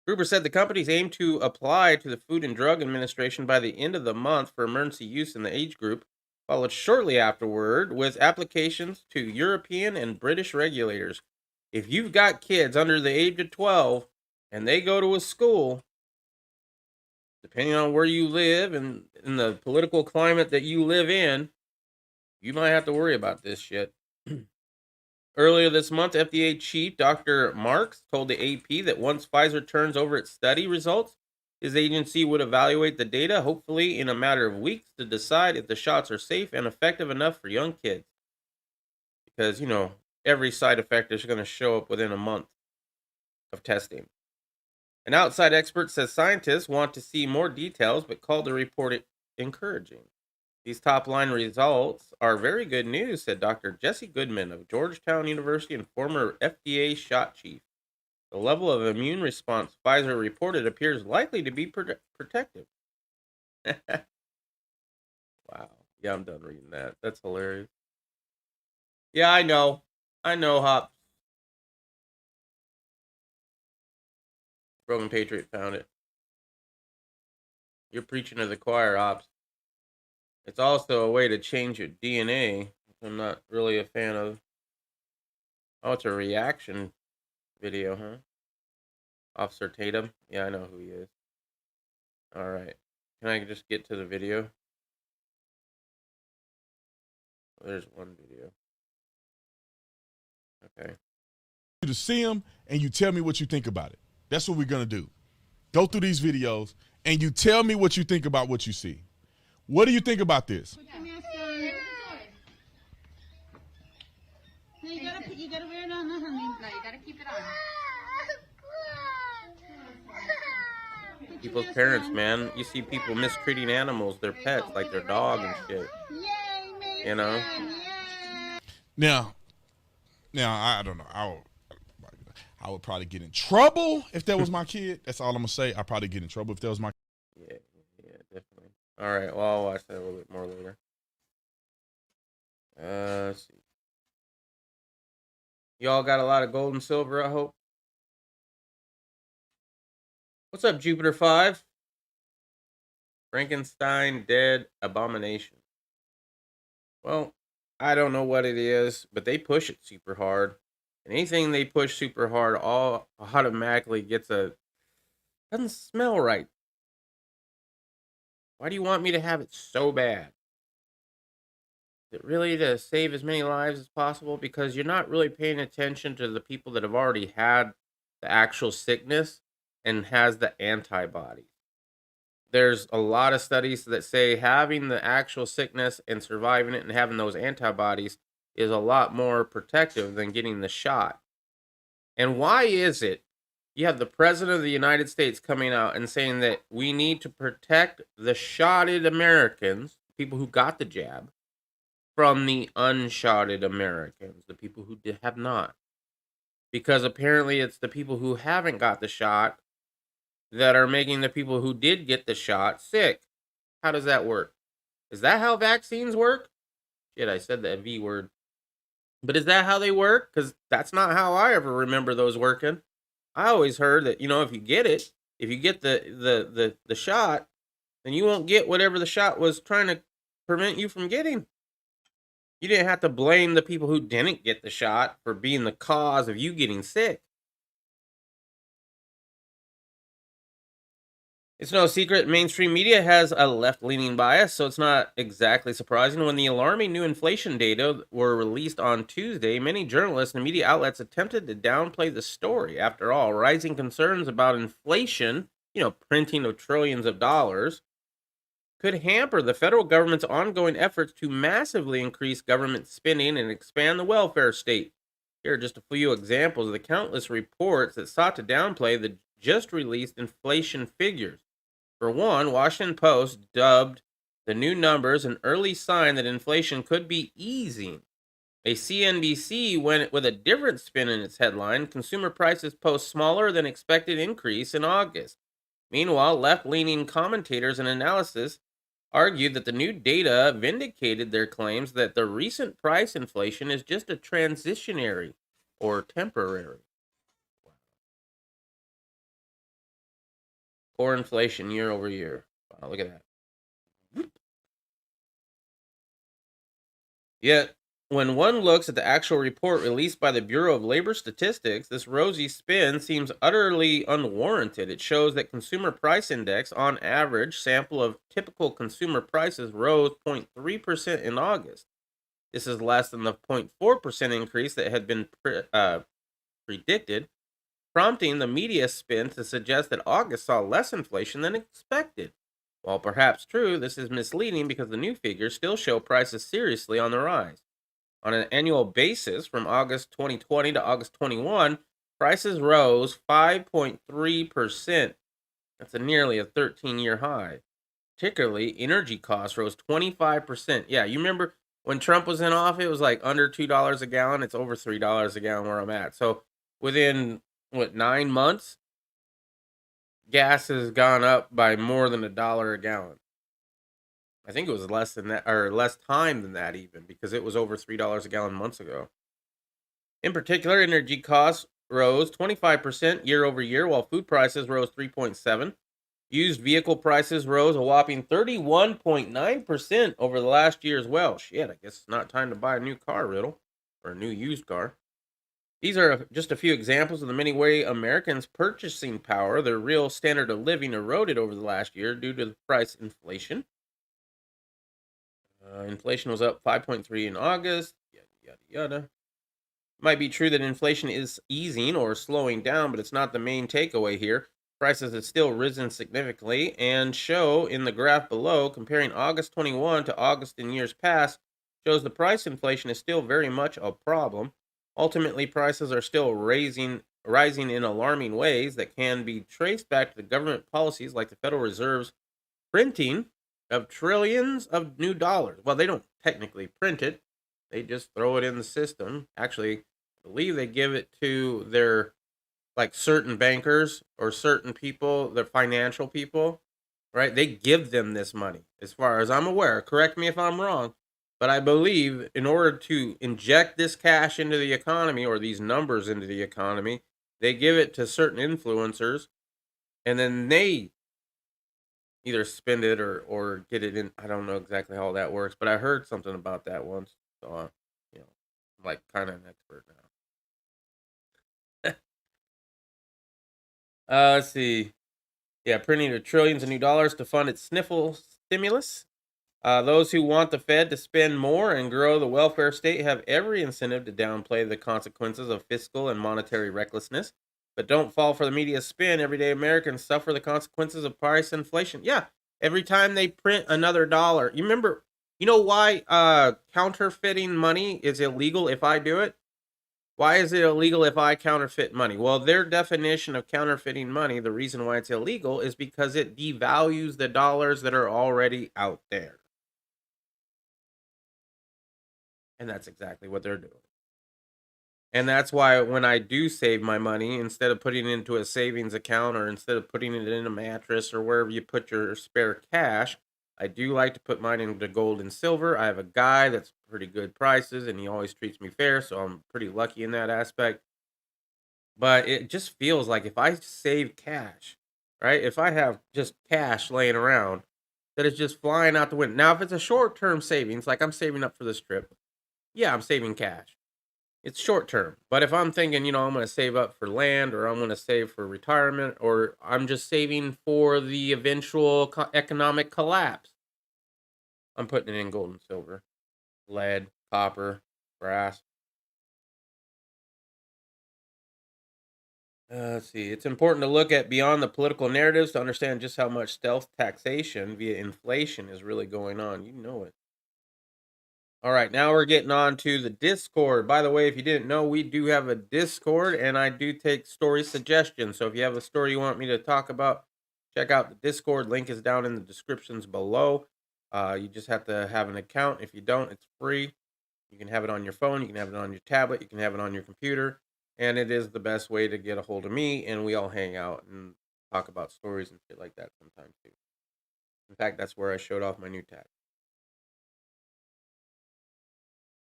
Gruber said the companies aim to apply to the Food and Drug Administration by the end of the month for emergency use in the age group, followed shortly afterward with applications to European and British regulators. If you've got kids under the age of 12 and they go to a school, depending on where you live and in the political climate that you live in, you might have to worry about this shit. Earlier this month, FDA chief Dr. Marks told the AP that once Pfizer turns over its study results, his agency would evaluate the data, hopefully in a matter of weeks, to decide if the shots are safe and effective enough for young kids. Because, every side effect is going to show up within a month of testing. An outside expert says scientists want to see more details, but called the report encouraging. These top-line results are very good news, said Dr. Jesse Goodman of Georgetown University and former FDA shot chief. The level of immune response Pfizer reported appears likely to be protective. Wow. Yeah, I'm done reading that. That's hilarious. Yeah, I know. Hops. Roman Patriot found it. You're preaching to the choir, Hops. It's also a way to change your DNA, which I'm not really a fan of. Oh, it's a reaction video, huh? Officer Tatum. Yeah, I know who he is. All right. Can I just get to the video? There's one video. Okay. You to see them and you tell me what you think about it. That's what we're going to do. Go through these videos and you tell me what you think about what you see. What do you think about this? Put your mask on. No, you gotta wear it on, honey. No, you gotta keep it on. People's parents, man. You see people mistreating animals, their pets, like their dog and shit. Yay, You know? Now, I don't know. I would probably get in trouble if that was my kid. That's all I'm gonna say. I'd probably get in trouble if that was my Yeah, definitely. All right, well, I'll watch that a little bit more later. Let's see. Y'all got a lot of gold and silver, I hope. What's up, Jupiter 5? Frankenstein dead abomination. Well, I don't know what it is, but they push it super hard. And anything they push super hard all automatically gets doesn't smell right. Why do you want me to have it so bad? Is it really to save as many lives as possible? Because you're not really paying attention to the people that have already had the actual sickness and has the antibodies. There's a lot of studies that say having the actual sickness and surviving it and having those antibodies is a lot more protective than getting the shot. And why is it you have the president of the United States coming out and saying that we need to protect the shotted Americans, people who got the jab, from the unshotted Americans, the people who have not? Because apparently it's the people who haven't got the shot that are making the people who did get the shot sick. How does that work? Is that how vaccines work? Shit, I said that V word. But is that how they work? Because that's not how I ever remember those working. I always heard that, if you get it, if you get the shot, then you won't get whatever the shot was trying to prevent you from getting. You didn't have to blame the people who didn't get the shot for being the cause of you getting sick. It's no secret mainstream media has a left-leaning bias, so it's not exactly surprising. When the alarming new inflation data were released on Tuesday, many journalists and media outlets attempted to downplay the story. After all, rising concerns about inflation, printing of trillions of dollars, could hamper the federal government's ongoing efforts to massively increase government spending and expand the welfare state. Here are just a few examples of the countless reports that sought to downplay the just released inflation figures. For one, Washington Post dubbed the new numbers an early sign that inflation could be easing. A CNBC went with a different spin in its headline: consumer prices post smaller than expected increase in August. Meanwhile, left-leaning commentators and analysis argued that the new data vindicated their claims that the recent price inflation is just a transitionary or temporary. Core inflation year over year. Wow, look at that. Yet, when one looks at the actual report released by the Bureau of Labor Statistics, this rosy spin seems utterly unwarranted. It shows that consumer price index, on average, sample of typical consumer prices rose 0.3% in August. This is less than the 0.4% increase that had been predicted, prompting the media spin to suggest that August saw less inflation than expected. While perhaps true, this is misleading because the new figures still show prices seriously on the rise. On an annual basis, from August 2020 to August 21, prices rose 5.3%. That's nearly a 13-year high. Particularly, energy costs rose 25%. Yeah, you remember when Trump was in office, it was like under $2 a gallon. It's over $3 a gallon where I'm at. So within 9 months, gas has gone up by more than $1 a gallon. I think it was less than that, or less time than that even, because it was over $3 a gallon months ago. In particular, energy costs rose 25% year over year, while food prices rose 3.7%. Used vehicle prices rose a whopping 31.9% over the last year as well. Shit, I guess it's not time to buy a new car, Riddle, or a new used car. These are just a few examples of the many ways Americans' purchasing power, their real standard of living, eroded over the last year due to the price inflation. Inflation was up 5.3 in August. Yada yada yada. Might be true that inflation is easing or slowing down, but it's not the main takeaway here. Prices have still risen significantly and show in the graph below, comparing August 21 to August in years past, shows the price inflation is still very much a problem. Ultimately, prices are still rising in alarming ways that can be traced back to the government policies like the Federal Reserve's printing of trillions of new dollars. Well, they don't technically print it. They just throw it in the system. Actually, I believe they give it to their, like, certain bankers or certain people, their financial people, right? They give them this money, as far as I'm aware. Correct me if I'm wrong, but I believe in order to inject this cash into the economy or these numbers into the economy, they give it to certain influencers, and then they either spend it or get it in. I don't know exactly how that works, but I heard something about that once. So, you know, I'm like kind of an expert now. Let's see. Yeah, printing of trillions of new dollars to fund its sniffle stimulus. Those who want the Fed to spend more and grow the welfare state have every incentive to downplay the consequences of fiscal and monetary recklessness. But don't fall for the media's spin. Everyday Americans suffer the consequences of price inflation. Yeah, every time they print another dollar. You know why counterfeiting money is illegal if I do it? Why is it illegal if I counterfeit money? Well, their definition of counterfeiting money, the reason why it's illegal is because it devalues the dollars that are already out there. And that's exactly what they're doing. And that's why when I do save my money, instead of putting it into a savings account or instead of putting it in a mattress or wherever you put your spare cash, I do like to put mine into gold and silver. I have a guy that's pretty good prices and he always treats me fair, so I'm pretty lucky in that aspect. But it just feels like if I save cash, right? If I have just cash laying around, that is just flying out the window. Now, if it's a short-term savings, like I'm saving up for this trip, yeah, I'm saving cash. It's short term. But if I'm thinking, I'm going to save up for land or I'm going to save for retirement or I'm just saving for the eventual economic collapse, I'm putting it in gold and silver, lead, copper, brass. Let's see. It's important to look at beyond the political narratives to understand just how much stealth taxation via inflation is really going on. You know it. All right, now we're getting on to the Discord. By the way, if you didn't know, we do have a Discord, and I do take story suggestions. So if you have a story you want me to talk about, check out the Discord. Link is down in the descriptions below. You just have to have an account. If you don't, it's free. You can have it on your phone. You can have it on your tablet. You can have it on your computer. And it is the best way to get a hold of me, and we all hang out and talk about stories and shit like that sometimes, too. In fact, that's where I showed off my new tat.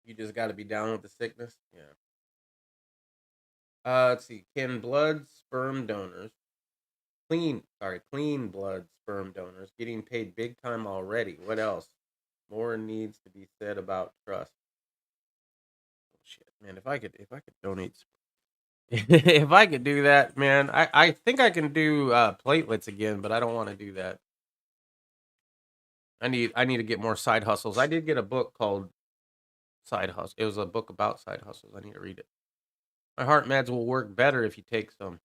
You just got to be down with the sickness. Yeah. Let's see. Can blood sperm donors, clean blood sperm donors, getting paid big time already? What else? More needs to be said about trust. Oh, shit, man. If I could donate, if I could do that, man, I think I can do platelets again, but I don't want to do that. I need to get more side hustles. I did get a book called Side Hustle. It was a book about side hustles. I need to read it. My heart meds will work better if you take some.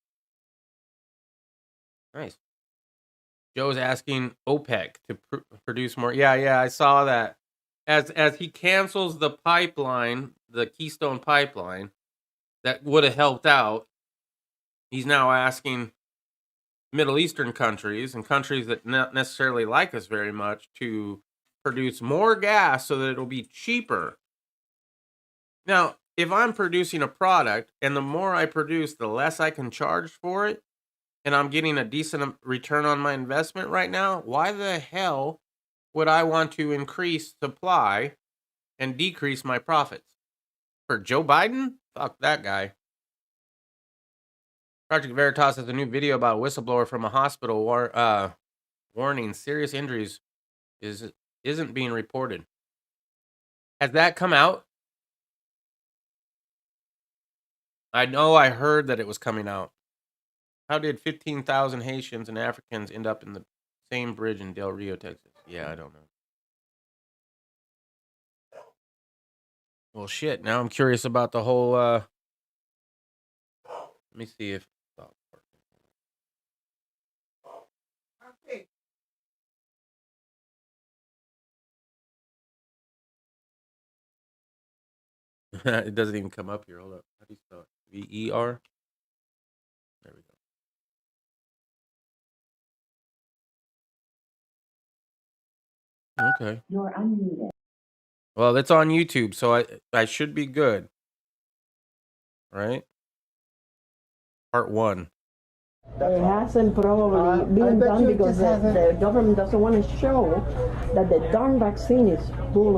Nice. Joe's asking OPEC to produce more. Yeah, I saw that. As he cancels the pipeline, the Keystone pipeline, that would have helped out. He's now asking Middle Eastern countries and countries that not necessarily like us very much to produce more gas so that it'll be cheaper. Now, if I'm producing a product and the more I produce, the less I can charge for it, and I'm getting a decent return on my investment right now, why the hell would I want to increase supply and decrease my profits? For Joe Biden? Fuck that guy. Project Veritas has a new video about a whistleblower from a hospital warning serious injuries isn't being reported. Has that come out? I know I heard that it was coming out. How did 15,000 Haitians and Africans end up in the same bridge in Del Rio, Texas? Yeah, I don't know. Well, shit. Now I'm curious about the whole. Let me see if. It doesn't even come up here. Hold up. How do you spell it? V-E-R? There we go. Okay. You're unmuted. Well, it's on YouTube, so I should be good. Right? Part 1. It hasn't probably been done because the government doesn't want to show that the darn vaccine is full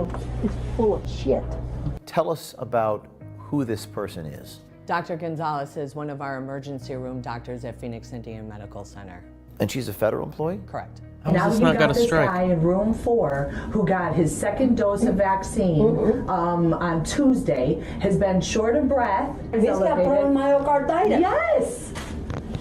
of shit. Tell us about who this person is. Dr. Gonzalez is one of our emergency room doctors at Phoenix Indian Medical Center. And she's a federal employee? Correct. How has this not got a strike? Guy in room 4 who got his second dose of vaccine on Tuesday has been short of breath. He's got myocarditis. Yes.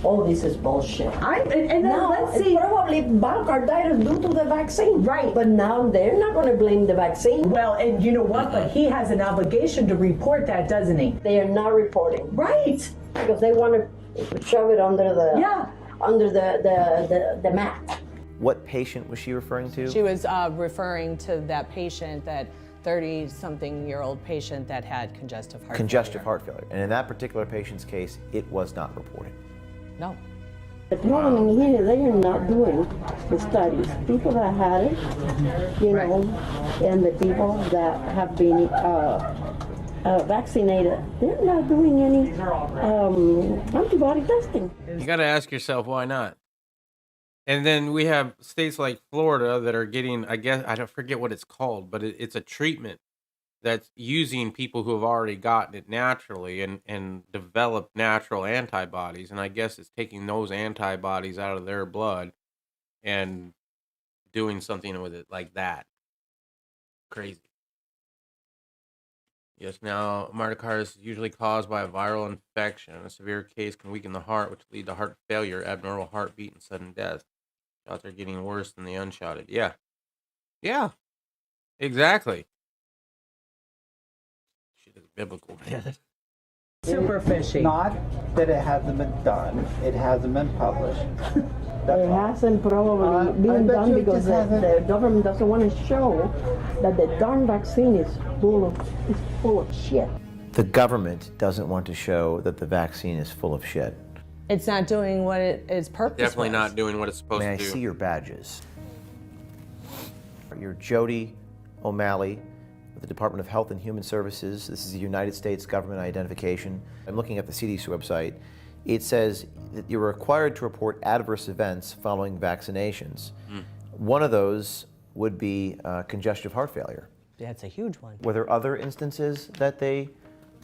Oh, this is bullshit. Now let's see. It's probably myocarditis due to the vaccine. Right. But now they're not going to blame the vaccine. Well, and you know what? But he has an obligation to report that, doesn't he? They are not reporting. Right. Because they want to shove it under the mat. What patient was she referring to? She was referring to that patient, that 30-something-year-old patient that had congestive heart failure. Heart failure. And in that particular patient's case, it was not reported. No. The problem in here, they are not doing the studies. People that had it, you know, and the people that have been vaccinated, they're not doing any antibody testing. You got to ask yourself, why not? And then we have states like Florida that are getting, I guess, I don't forget what it's called, but it's a treatment that's using people who have already gotten it naturally and developed natural antibodies. And I guess it's taking those antibodies out of their blood and doing something with it like that. Crazy. Yes, now myocarditis is usually caused by a viral infection. A severe case can weaken the heart, which lead to heart failure, abnormal heartbeat, and sudden death. Shots are getting worse than the unshotted. Yeah. Yeah. Exactly. Shit is biblical, man. Super fishy. Not that it hasn't been done. It hasn't been published. It hasn't probably been done because the government doesn't want to show that the darn vaccine is full of shit. The government doesn't want to show that the vaccine is full of shit. It's not doing what its purpose Definitely was. not doing what it's supposed May to do. I see your badges? You're Jody O'Malley with the Department of Health and Human Services. This is the United States government identification. I'm looking at the CDC website. It says that you're required to report adverse events following vaccinations. One of those would be congestive heart failure. That's a huge one. Were there other instances that they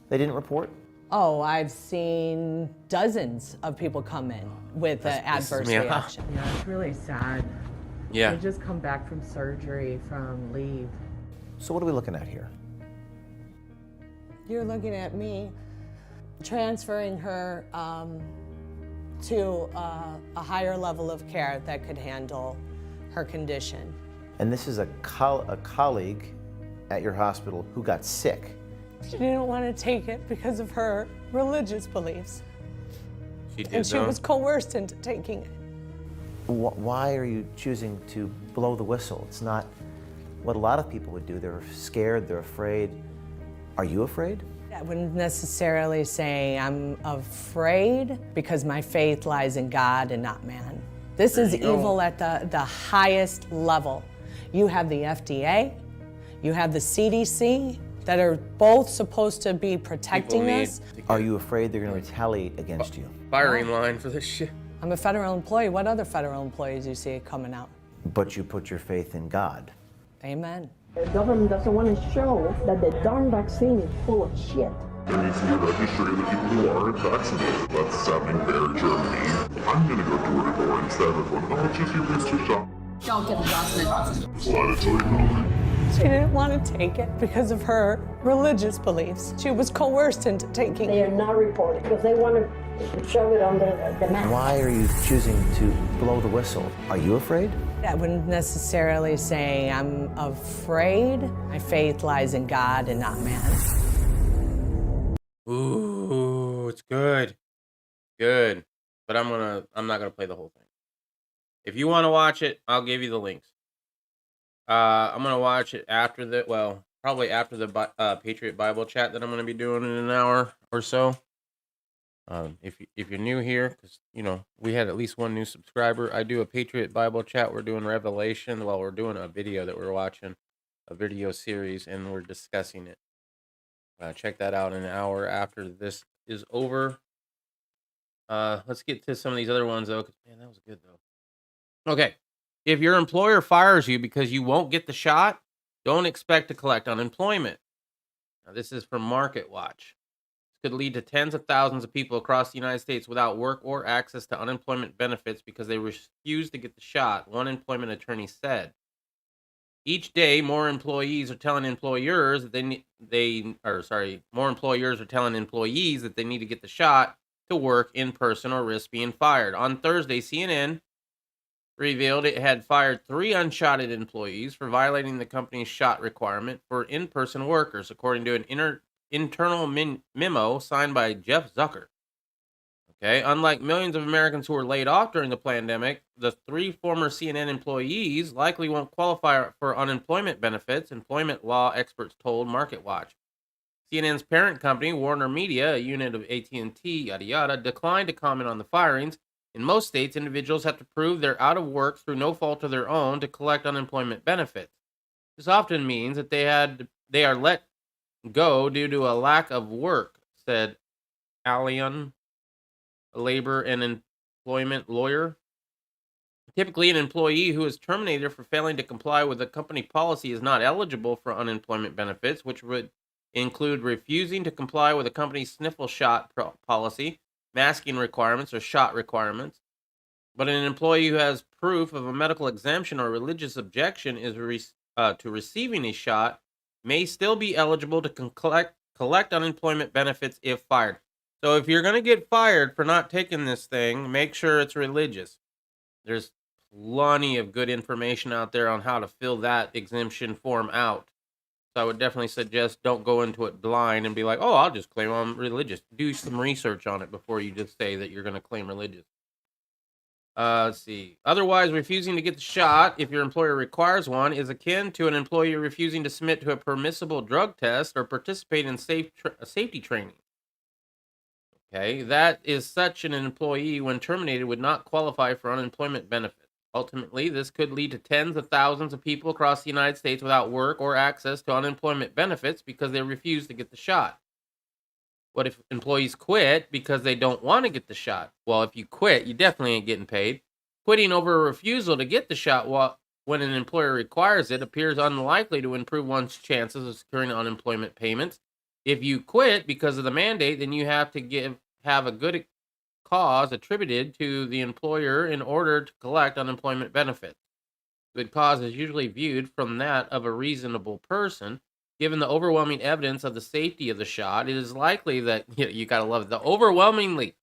didn't report? Oh, I've seen dozens of people come in with an adverse reaction. Yeah, it's really sad. Yeah. They just come back from surgery, from leave. So what are we looking at here? You're looking at me transferring her to a higher level of care that could handle her condition. And this is a colleague at your hospital who got sick. She didn't want to take it because of her religious beliefs. She did, and she was coerced into taking it. Why are you choosing to blow the whistle? It's not what a lot of people would do. They're scared, they're afraid. Are you afraid? I wouldn't necessarily say I'm afraid because my faith lies in God and not man. This is evil at the highest level. You have the FDA, you have the CDC that are both supposed to be protecting us. Are you afraid they're going to retaliate against you? Firing line for this shit. I'm a federal employee. What other federal employees do you see coming out? But you put your faith in God. Amen. The government doesn't want to show that the darn vaccine is full of shit. There needs to be a registry of the people who aren't vaccinated. That's sounding very Germany. I'm gonna go door to door instead of going, oh, it's just your booster shot. Don't get the Johnson & Just let it till you know. She didn't want to take it because of her religious beliefs. She was coerced into taking They it. are not reporting because they want to shove it under the mask. Why are you choosing to blow the whistle? Are you afraid? I wouldn't necessarily say I'm afraid. My faith lies in God and not man. Ooh, it's good. Good. But I'm not gonna play the whole thing. If you want to watch it, I'll give you the links. I'm gonna watch it probably after the Patriot Bible chat that I'm gonna be doing in an hour or so. If you're new here, because we had at least one new subscriber. I do a Patriot Bible chat. We're doing Revelation. Well, we're doing a video that we're watching, a video series, and we're discussing it. Check that out in an hour after this is over. Let's get to some of these other ones though. 'Cause, man, that was good though. Okay. If your employer fires you because you won't get the shot, don't expect to collect unemployment. Now, this is from Market Watch. This could lead to tens of thousands of people across the United States without work or access to unemployment benefits because they refuse to get the shot, one employment attorney said. Each day, more employees are telling employers that more employers are telling employees that they need to get the shot to work in person or risk being fired. On Thursday, CNN revealed it had fired 3 unshotted employees for violating the company's shot requirement for in-person workers, according to an internal memo signed by Jeff Zucker. Okay, unlike millions of Americans who were laid off during the pandemic, the 3 former CNN employees likely won't qualify for unemployment benefits, employment law experts told MarketWatch. CNN's parent company, Warner Media, a unit of AT&T, yada yada, declined to comment on the firings. In most states, individuals have to prove they're out of work through no fault of their own to collect unemployment benefits. This often means that they are let go due to a lack of work, said Allian, a labor and employment lawyer. Typically, an employee who is terminated for failing to comply with a company policy is not eligible for unemployment benefits, which would include refusing to comply with a company's sniffle shot policy, masking requirements, or shot requirements. But an employee who has proof of a medical exemption or religious objection to receiving a shot may still be eligible to collect unemployment benefits if fired. So if you're going to get fired for not taking this thing, make sure it's religious. There's plenty of good information out there on how to fill that exemption form out. So I would definitely suggest don't go into it blind and be like, oh, I'll just claim I'm religious. Do some research on it before you just say that you're going to claim religious. Let's see. Otherwise, refusing to get the shot, if your employer requires one, is akin to an employee refusing to submit to a permissible drug test or participate in safety training. Okay, that is such an employee, when terminated, would not qualify for unemployment benefits. Ultimately, this could lead to tens of thousands of people across the United States without work or access to unemployment benefits because they refuse to get the shot. What if employees quit because they don't want to get the shot? Well, if you quit, you definitely ain't getting paid. Quitting over a refusal to get the shot when an employer requires it appears unlikely to improve one's chances of securing unemployment payments. If you quit because of the mandate, then you have to have a good cause attributed to the employer in order to collect unemployment benefits. Good cause is usually viewed from that of a reasonable person. Given the overwhelming evidence of the safety of the shot, it is likely that, you gotta love it,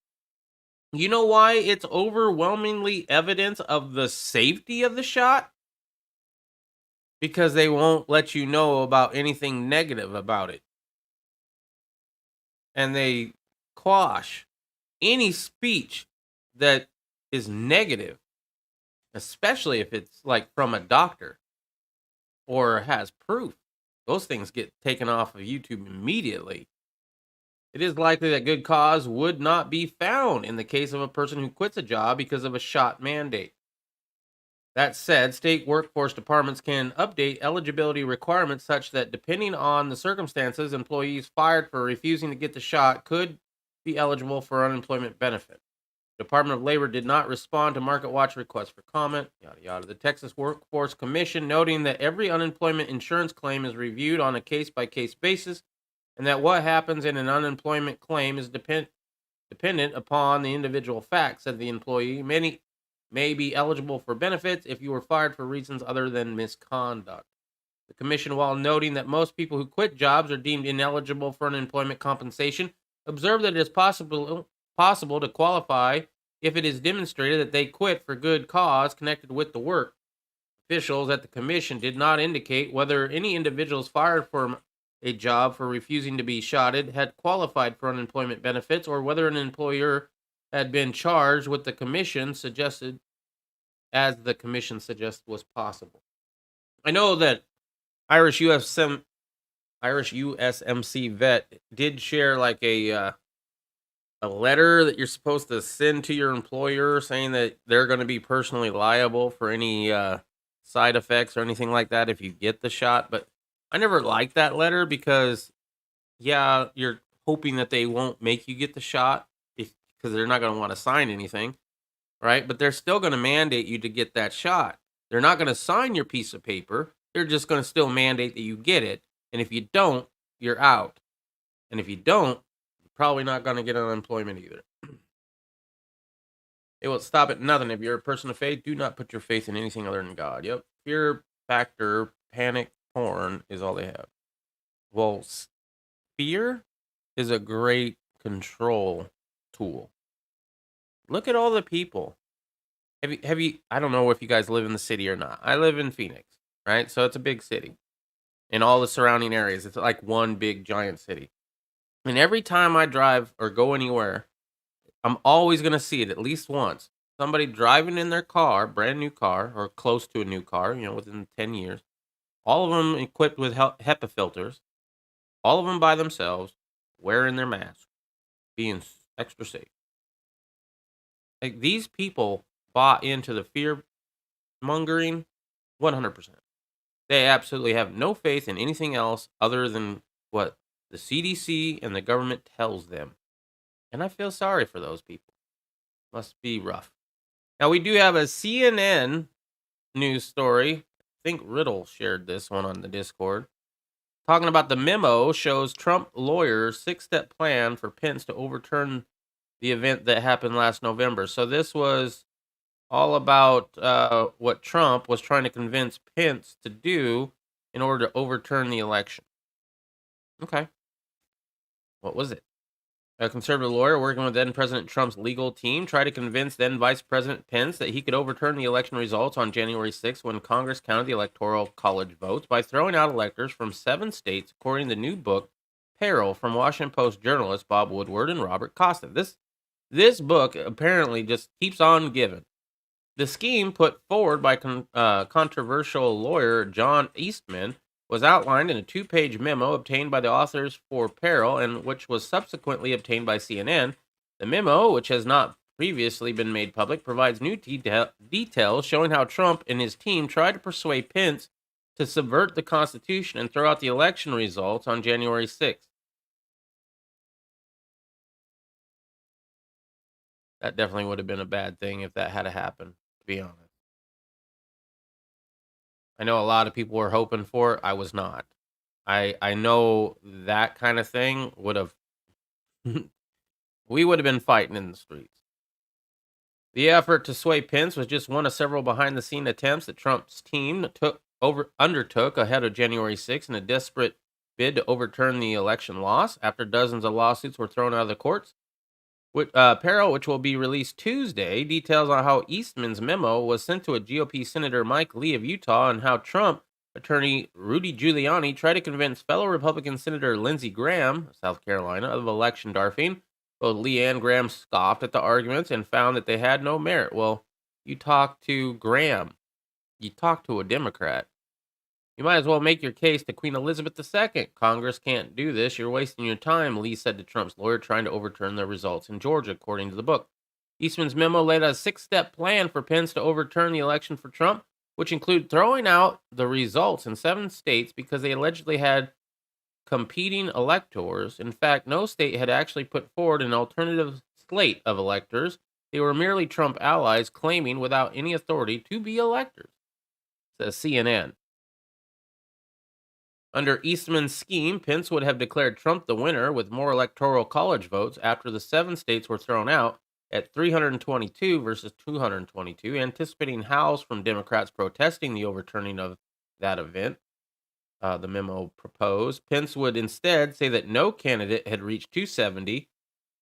you know why it's overwhelmingly evidence of the safety of the shot? Because they won't let you know about anything negative about it. And they quash any speech that is negative, especially if it's like from a doctor or has proof. Those things get taken off of YouTube immediately. It is likely that good cause would not be found in the case of a person who quits a job because of a shot mandate. That said, state workforce departments can update eligibility requirements such that, depending on the circumstances, employees fired for refusing to get the shot could be eligible for unemployment benefit. The Department of Labor did not respond to MarketWatch requests for comment, yada yada. The Texas Workforce Commission, noting that every unemployment insurance claim is reviewed on a case-by-case basis and that what happens in an unemployment claim is dependent upon the individual facts of the employee. Many may be eligible for benefits if you were fired for reasons other than misconduct. The commission, while noting that most people who quit jobs are deemed ineligible for unemployment compensation, observed that it is possible to qualify if it is demonstrated that they quit for good cause connected with the work. Officials at the commission did not indicate whether any individuals fired from a job for refusing to be shotted had qualified for unemployment benefits, or whether an employer had been charged with the commission suggested was possible. I know that Irish USMC vet did share like a letter that you're supposed to send to your employer saying that they're going to be personally liable for any side effects or anything like that if you get the shot. But I never liked that letter because, yeah, you're hoping that they won't make you get the shot because they're not going to want to sign anything, right? But they're still going to mandate you to get that shot. They're not going to sign your piece of paper. They're just going to still mandate that you get it. And if you don't, you're out. And if you don't, you're probably not going to get unemployment either. It will stop at nothing. If you're a person of faith, do not put your faith in anything other than God. Yep. Fear factor, panic, porn is all they have. Well, fear is a great control tool. Look at all the people. Have you I don't know if you guys live in the city or not. I live in Phoenix, right? So it's a big city. In all the surrounding areas, it's like one big giant city. And every time I drive or go anywhere, I'm always going to see it at least once. Somebody driving in their car, brand new car, or close to a new car, within 10 years. All of them equipped with HEPA filters. All of them by themselves, wearing their mask, being extra safe. Like, these people bought into the fear mongering 100%. They absolutely have no faith in anything else other than what the CDC and the government tells them. And I feel sorry for those people. Must be rough. Now, we do have a CNN news story. I think Riddle shared this one on the Discord. Talking about the memo shows Trump lawyers' 6-step plan for Pence to overturn the event that happened last November. So this was all about what Trump was trying to convince Pence to do in order to overturn the election. Okay. What was it? A conservative lawyer working with then President Trump's legal team tried to convince then Vice President Pence that he could overturn the election results on January 6th when Congress counted the Electoral College votes by throwing out electors from 7 states, according to the new book, Peril, from Washington Post journalists Bob Woodward and Robert Costa. This book apparently just keeps on giving. The scheme put forward by controversial lawyer John Eastman was outlined in a 2-page memo obtained by the authors for Peril and which was subsequently obtained by CNN. The memo, which has not previously been made public, provides new details showing how Trump and his team tried to persuade Pence to subvert the Constitution and throw out the election results on January 6th. That definitely would have been a bad thing if that had happened, to be honest. I know a lot of people were hoping for it. I was not. I know that kind of thing would have... we would have been fighting in the streets. The effort to sway Pence was just one of several behind-the-scene attempts that Trump's team undertook ahead of January 6th in a desperate bid to overturn the election loss after dozens of lawsuits were thrown out of the courts. Peril, which will be released Tuesday, details on how Eastman's memo was sent to a GOP Senator Mike Lee of Utah and how Trump attorney Rudy Giuliani tried to convince fellow Republican Senator Lindsey Graham, of South Carolina, of election darfing. Both Lee and Graham scoffed at the arguments and found that they had no merit. Well, you talk to Graham. You talk to a Democrat. You might as well make your case to Queen Elizabeth II. Congress can't do this. You're wasting your time, Lee said to Trump's lawyer trying to overturn the results in Georgia, according to the book. Eastman's memo laid out a 6-step plan for Pence to overturn the election for Trump, which include throwing out the results in 7 states because they allegedly had competing electors. In fact, no state had actually put forward an alternative slate of electors. They were merely Trump allies claiming without any authority to be electors, says CNN. Under Eastman's scheme, Pence would have declared Trump the winner with more electoral college votes after the 7 states were thrown out at 322 versus 222, anticipating howls from Democrats protesting the overturning of that event. The memo proposed Pence would instead say that no candidate had reached 270.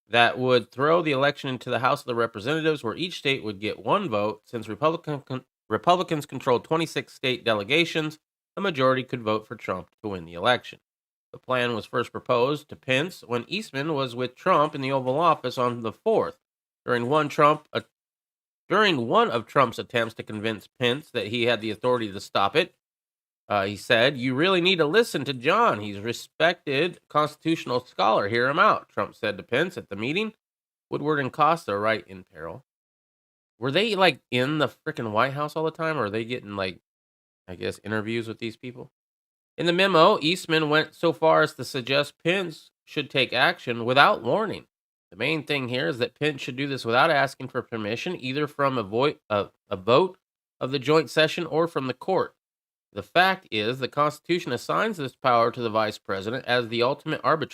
That would throw the election into the House of the Representatives, where each state would get 1 vote. Since Republicans controlled 26 state delegations, a majority could vote for Trump to win the election. The plan was first proposed to Pence when Eastman was with Trump in the Oval Office on the 4th. During one of Trump's attempts to convince Pence that he had the authority to stop it, he said, "You really need to listen to John. He's a respected constitutional scholar. Hear him out," Trump said to Pence at the meeting. Woodward and Costa are right in peril. Were they like in the freaking White House all the time, or are they getting like, I guess, interviews with these people? In the memo, Eastman went so far as to suggest Pence should take action without warning. The main thing here is that Pence should do this without asking for permission, either from a vote of the joint session or from the court. The fact is, the Constitution assigns this power to the vice president as the ultimate arbitrator